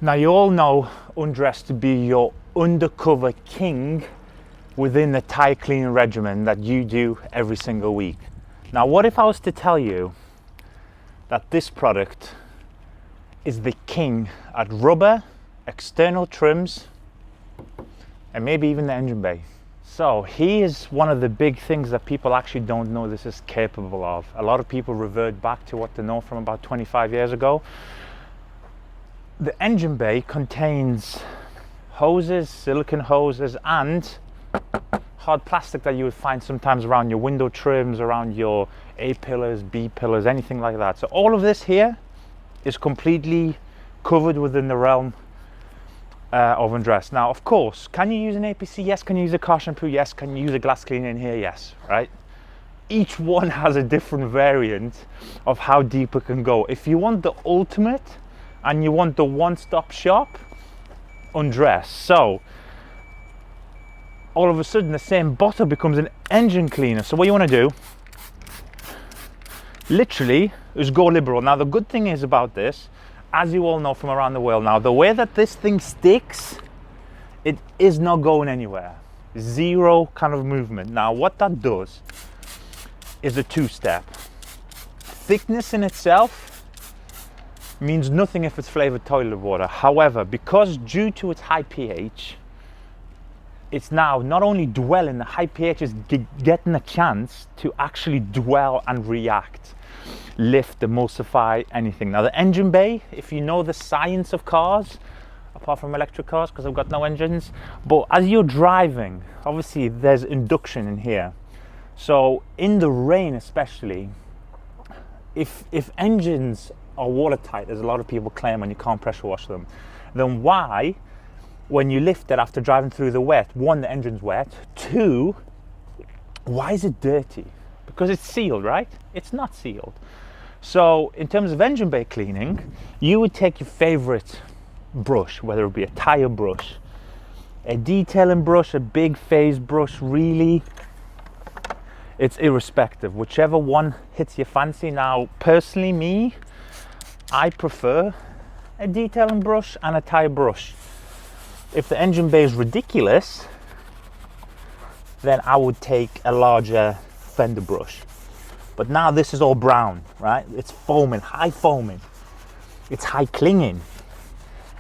Now you all know Undress to be your undercover king within the tyre cleaning regimen that you do every single week. Now what if I was to tell you that this product is the king at rubber, external trims, and maybe even the engine bay? So here's one of the big things that people actually don't know this is capable of. A lot of people revert back to what they know from about 25 years ago. The engine bay contains hoses, silicone hoses, and hard plastic that you would find sometimes around your window trims, around your A pillars, B pillars, anything like that. So all of this here is completely covered within the realm of Undress. Now, of course, can you use an APC? Yes. Can you use a car shampoo? Yes. Can you use a glass cleaner in here? Yes, right? Each one has a different variant of how deep it can go. If you want the ultimate and you want the one-stop shop, Undress. So all of a sudden the same bottle becomes an engine cleaner. So what you want to do literally is go liberal. Now the good thing is about this, as you all know from around the world now, the way that this thing sticks, it is not going anywhere. Zero kind of movement. Now what that does is a two-step. Thickness in itself means nothing if it's flavored toilet water. However, because due to its high pH, it's now not only dwelling, the high pH is getting a chance to actually dwell and react, lift, emulsify, anything. Now the engine bay, if you know the science of cars, apart from electric cars because I've got no engines, but as you're driving, obviously there's induction in here. So in the rain especially, if engines are watertight, as a lot of people claim when you can't pressure wash them, then why, when you lift it after driving through the wet, one, the engine's wet, two, why is it dirty? Because it's sealed, right? It's not sealed. So in terms of engine bay cleaning, you would take your favorite brush, whether it be a tire brush, a detailing brush, a big phase brush, really, it's irrespective, whichever one hits your fancy. Now personally, me, I prefer a detailing brush and a tire brush. If the engine bay is ridiculous, then I would take a larger fender brush. But now this is all brown, right? It's foaming, high foaming. It's high clinging.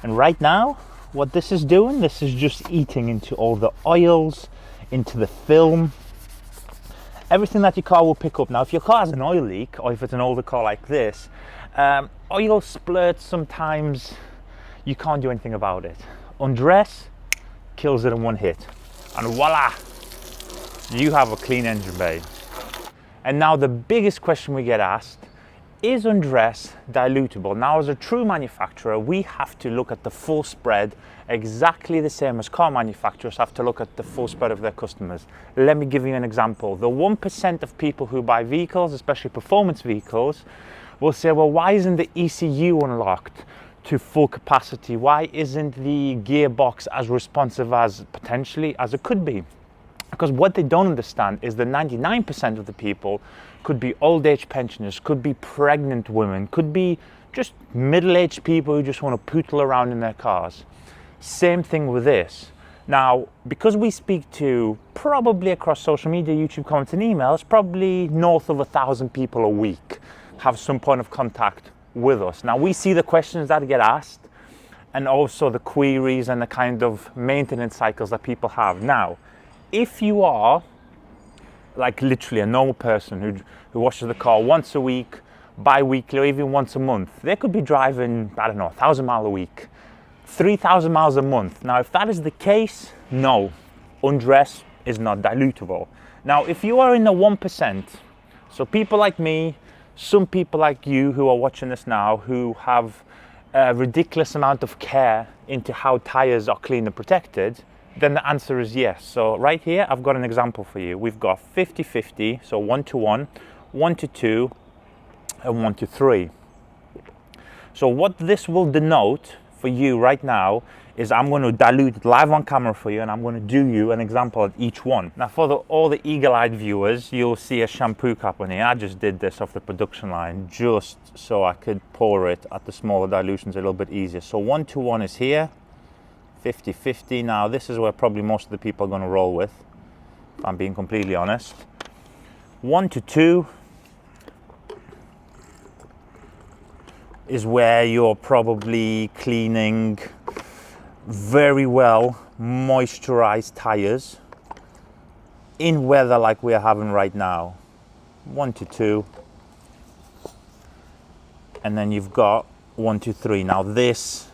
And right now, what this is doing, this is just eating into all the oils, into the film, everything that your car will pick up. Now, if your car has an oil leak, or if it's an older car like this, oil splurts sometimes, you can't do anything about it. Undress kills it in one hit, and voila, you have a clean engine bay. And now the biggest question we get asked, is Undress dilutable? Now as a true manufacturer, we have to look at the full spread, exactly the same as car manufacturers have to look at the full spread of their customers. Let me give you an example. The 1% of people who buy vehicles, especially performance vehicles, will say, well, why isn't the ECU unlocked to full capacity? Why isn't the gearbox as responsive as potentially as it could be? Because what they don't understand is that 99% of the people could be old age pensioners, could be pregnant women, could be just middle-aged people who just want to poodle around in their cars. Same thing with this. Now, because we speak to probably across social media, YouTube comments and emails, probably north of 1,000 people a week have some point of contact with us. Now we see the questions that get asked and also the queries and the kind of maintenance cycles that people have. Now, if you are like literally a normal person who washes the car once a week, bi-weekly, or even once a month, they could be driving, I don't know, 1,000 miles a week, 3,000 miles a month. Now, if that is the case, no, Undress is not dilutable. Now, if you are in the 1%, so people like me, some people like you who are watching this now, who have a ridiculous amount of care into how tires are clean and protected, then the answer is yes. So right here, I've got an example for you. We've got 50-50, so 1-to-1, 1-to-2, and 1-to-3. So what this will denote, for you right now is I'm going to dilute it live on camera for you, and I'm going to do you an example at each one. Now for all the eagle-eyed viewers, you'll see a shampoo cap on here. I just did this off the production line just so I could pour it at the smaller dilutions a little bit easier. So 1:1 is here, 50-50. Now this is where probably most of the people are going to roll with, if I'm being completely honest. 1:2 is where you're probably cleaning very well moisturized tires in weather like we're having right now. 1:2, and then you've got 1:3. Now this,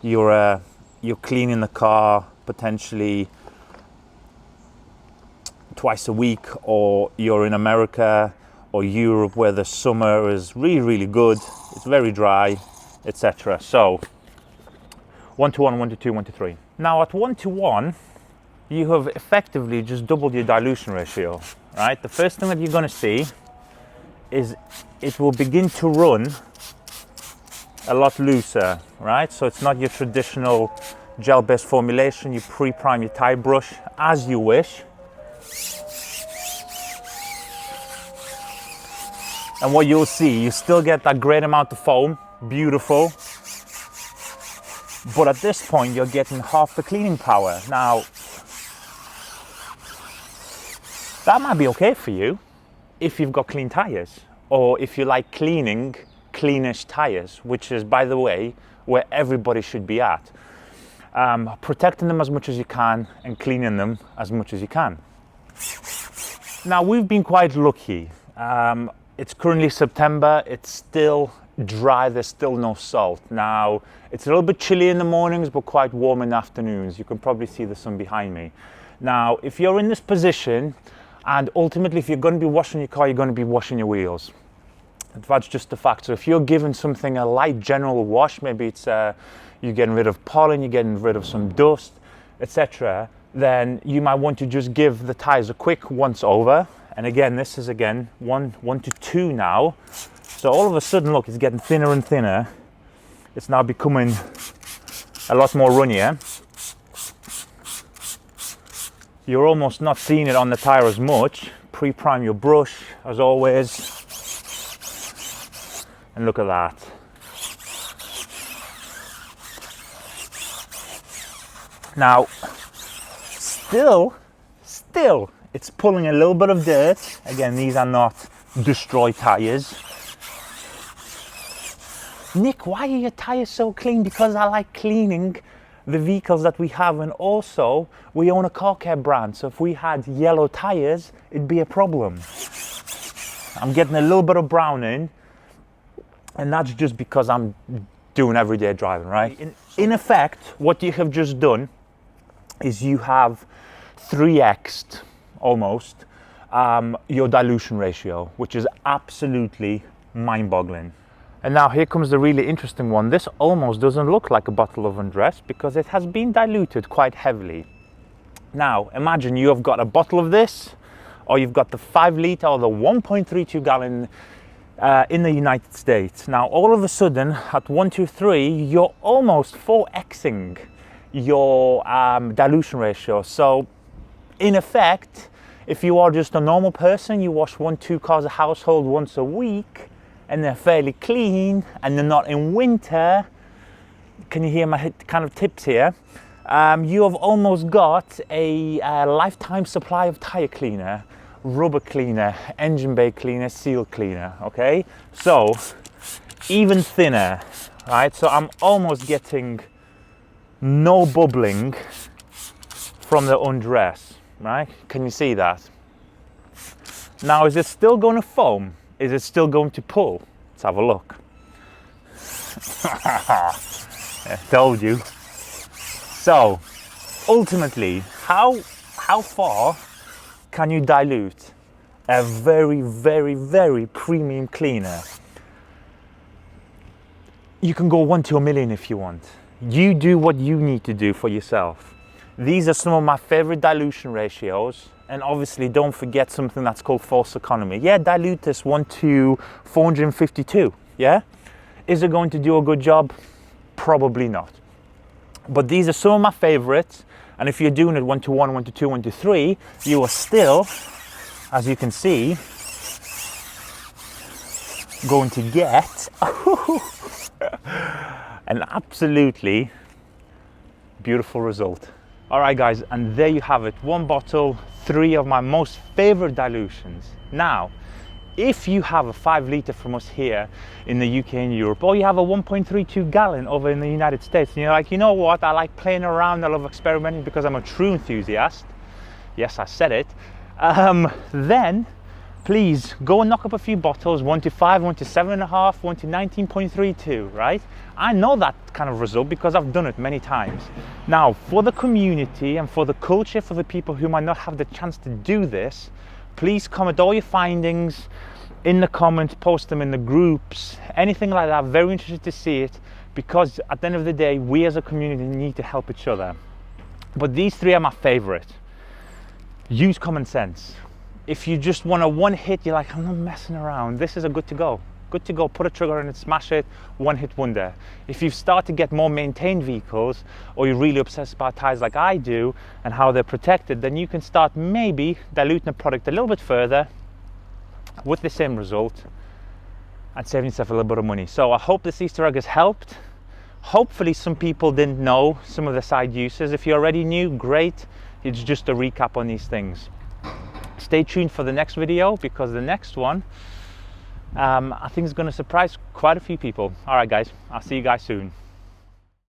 you're cleaning the car potentially twice a week, or you're in America or Europe where the summer is really, really good, it's very dry, etc. So 1:1, 1:2, 1:3. Now at 1:1, you have effectively just doubled your dilution ratio, right? The first thing that you're going to see is it will begin to run a lot looser, right? So it's not your traditional gel-based formulation. You pre-prime your tire brush as you wish. And what you'll see, you still get that great amount of foam, beautiful. But at this point, you're getting half the cleaning power. Now, that might be okay for you if you've got clean tires, or if you like cleaning cleanish tires, which is, by the way, where everybody should be at. Protecting them as much as you can and cleaning them as much as you can. Now, we've been quite lucky. It's currently September, it's still dry, there's still no salt. Now, it's a little bit chilly in the mornings, but quite warm in the afternoons. You can probably see the sun behind me. Now, if you're in this position, and ultimately if you're going to be washing your car, you're going to be washing your wheels. That's just the fact. So if you're giving something a light general wash, maybe it's you're getting rid of pollen, you're getting rid of some dust, etc., then you might want to just give the tires a quick once over. And again, this is again 1:2 now. So all of a sudden, look, it's getting thinner and thinner. It's now becoming a lot more runnier. You're almost not seeing it on the tire as much. Pre-prime your brush as always. And look at that. Now, still, it's pulling a little bit of dirt. Again, these are not destroyed tires. Nick, why are your tires so clean? Because I like cleaning the vehicles that we have, and also we own a car care brand, so if we had yellow tires, it'd be a problem. I'm getting a little bit of brown in, and that's just because I'm doing everyday driving, right? In effect, what you have just done is you have 3x'd almost your dilution ratio, which is absolutely mind-boggling. And now here comes the really interesting one. This almost doesn't look like a bottle of Undress because it has been diluted quite heavily. Now imagine you have got a bottle of this, or you've got the 5 litre or the 1.32 gallon in the United States. Now all of a sudden at 1:3, you're almost 4xing your dilution ratio. So in effect, if you are just a normal person, you wash 1-2 cars a household once a week, and they're fairly clean, and they're not in winter. Can you hear my kind of tips here? You have almost got a lifetime supply of tire cleaner, rubber cleaner, engine bay cleaner, seal cleaner, okay? So, even thinner, right? So I'm almost getting no bubbling from the Undress, right? Can you see that? Now, is it still going to foam? Is it still going to pull? Let's have a look. I told you. So, ultimately, how far can you dilute a very, very, very premium cleaner? You can go 1 to a million if you want. You do what you need to do for yourself. These are some of my favorite dilution ratios. And obviously don't forget something that's called false economy. Yeah, dilute this 1 to 452, yeah? Is it going to do a good job? Probably not. But these are some of my favorites, and if you're doing it 1 to 1, 1 to 2, 1 to 3, you are still, as you can see, going to get an absolutely beautiful result. All right guys, and there you have it, 1 bottle, 3 of my most favorite dilutions. Now, if you have a 5 litre from us here in the UK and Europe, or you have a 1.32 gallon over in the United States, and you're like, you know what, I like playing around, I love experimenting because I'm a true enthusiast. Yes, I said it. Then please go and knock up a few bottles, 1 to 5, 1 to 7.5, 1 to 19.32, right? I know that kind of result because I've done it many times. Now, for the community and for the culture, for the people who might not have the chance to do this, please comment all your findings in the comments, post them in the groups, anything like that. Very interested to see it, because at the end of the day, we as a community need to help each other. But these 3 are my favorite. Use common sense. If you just want a 1 hit, you're like, I'm not messing around, this is a good to go. Good to go, put a trigger on it, smash it, 1 hit wonder. If you start to get more maintained vehicles, or you're really obsessed about tires like I do and how they're protected, then you can start maybe diluting the product a little bit further with the same result and saving yourself a little bit of money. So I hope this Easter egg has helped. Hopefully some people didn't know some of the side uses. If you already knew, great. It's just a recap on these things. Stay tuned for the next video, because the next one I think is going to surprise quite a few people. All right guys, I'll see you guys soon.